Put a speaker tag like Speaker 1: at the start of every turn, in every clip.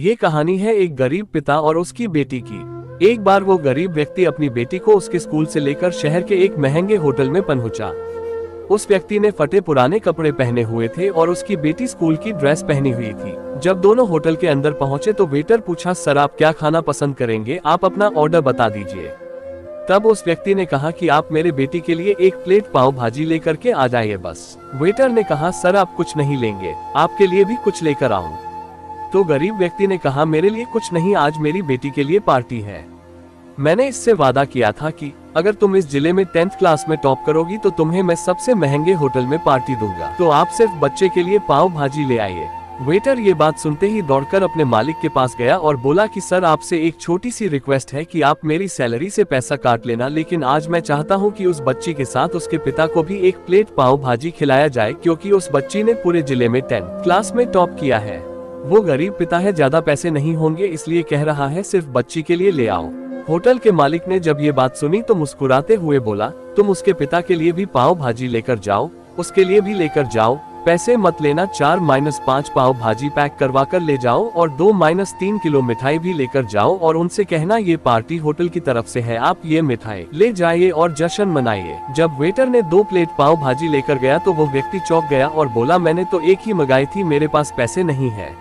Speaker 1: ये कहानी है एक गरीब पिता और उसकी बेटी की। एक बार वो गरीब व्यक्ति अपनी बेटी को उसके स्कूल से लेकर शहर के एक महंगे होटल में पहुंचा। उस व्यक्ति ने फटे पुराने कपड़े पहने हुए थे और उसकी बेटी स्कूल की ड्रेस पहनी हुई थी। जब दोनों होटल के अंदर पहुंचे तो वेटर पूछा, सर आप क्या खाना पसंद करेंगे, आप अपना ऑर्डर बता दीजिए। तब उस व्यक्ति ने कहा कि आप मेरे बेटी के लिए एक प्लेट पाव भाजी लेकर के आ जाइए बस। वेटर ने कहा, सर आप कुछ नहीं लेंगे, आपके लिए भी कुछ लेकर आऊं। तो गरीब व्यक्ति ने कहा, मेरे लिए कुछ नहीं, आज मेरी बेटी के लिए पार्टी है। मैंने इससे वादा किया था कि अगर तुम इस जिले में 10th क्लास में टॉप करोगी तो तुम्हें मैं सबसे महंगे होटल में पार्टी दूंगा, तो आप सिर्फ बच्चे के लिए पाव भाजी ले आइए। वेटर ये बात सुनते ही दौड़कर अपने मालिक के पास गया और बोला कि सर आपसे एक छोटी सी रिक्वेस्ट है कि आप मेरी सैलरी से पैसा काट लेना, लेकिन आज मैं चाहता हूँ कि उस बच्ची के साथ उसके पिता को भी एक प्लेट पाव भाजी खिलाया जाए, क्योंकि उस बच्ची ने पूरे जिले में 10th क्लास में टॉप किया है। वो गरीब पिता है, ज्यादा पैसे नहीं होंगे, इसलिए कह रहा है सिर्फ बच्ची के लिए ले आओ। होटल के मालिक ने जब ये बात सुनी तो मुस्कुराते हुए बोला, तुम उसके पिता के लिए भी पाव भाजी लेकर जाओ, उसके लिए भी लेकर जाओ, पैसे मत लेना, 4-5 पाव भाजी पैक करवा कर ले जाओ और 2-3 किलो मिठाई भी लेकर जाओ और उनसे कहना ये पार्टी होटल की तरफ से है, आप ये मिठाई ले जाइए और जश्न मनाइए। जब वेटर ने 2 प्लेट पाव भाजी लेकर गया तो वो व्यक्ति चौंक गया और बोला, मैंने तो एक ही मंगाई थी, मेरे पास पैसे नहीं है।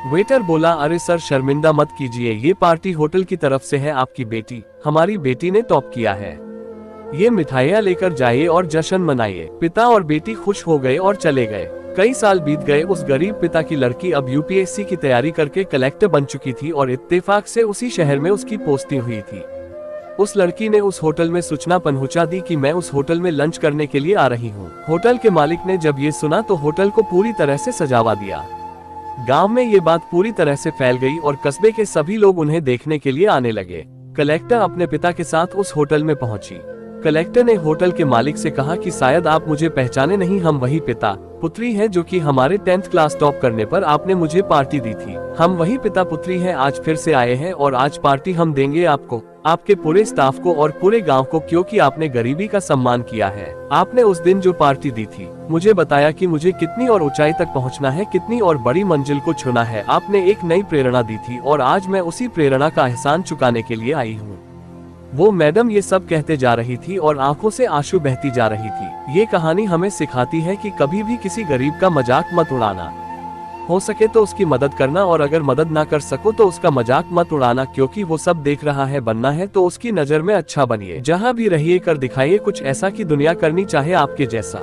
Speaker 1: वेटर बोला, अरे सर शर्मिंदा मत कीजिए, ये पार्टी होटल की तरफ से है, आपकी बेटी, हमारी बेटी ने टॉप किया है, ये मिठाइयाँ लेकर जाइए और जश्न मनाइए। पिता और बेटी खुश हो गए और चले गए। कई साल बीत गए। उस गरीब पिता की लड़की अब यूपीएससी की तैयारी करके कलेक्टर बन चुकी थी और इत्तेफाक से उसी शहर में उसकी पोस्टिंग हुई थी। उस लड़की ने उस होटल में सूचना पहुंचा दी कि मैं उस होटल में लंच करने के लिए आ रही हूँ। होटल के मालिक ने जब ये सुना तो होटल को पूरी तरह से सजावा दिया। गांव में ये बात पूरी तरह से फैल गई और कस्बे के सभी लोग उन्हें देखने के लिए आने लगे। कलेक्टर अपने पिता के साथ उस होटल में पहुंची। कलेक्टर ने होटल के मालिक से कहा कि शायद आप मुझे पहचाने नहीं, हम वही पिता पुत्री हैं जो कि हमारे 10th क्लास टॉप करने पर आपने मुझे पार्टी दी थी। हम वही पिता पुत्री हैं, आज फिर से आए हैं और आज पार्टी हम देंगे आपको, आपके पूरे स्टाफ को और पूरे गांव को, क्योंकि आपने गरीबी का सम्मान किया है। आपने उस दिन जो पार्टी दी थी, मुझे बताया कि मुझे कितनी और ऊंचाई तक पहुंचना है, कितनी और बड़ी मंजिल को छूना है। आपने एक नई प्रेरणा दी थी और आज मैं उसी प्रेरणा का एहसान चुकाने के लिए आई हूँ। वो मैडम ये सब कहते जा रही थी और आंखों से आंसू बहती जा रही थी। ये कहानी हमें सिखाती है कि कभी भी किसी गरीब का मजाक मत उड़ाना, हो सके तो उसकी मदद करना और अगर मदद ना कर सको तो उसका मजाक मत उड़ाना, क्योंकि वो सब देख रहा है। बनना है तो उसकी नजर में अच्छा बनिए, जहाँ भी रहिए कर दिखाइए कुछ ऐसा कि दुनिया करनी चाहे आपके जैसा।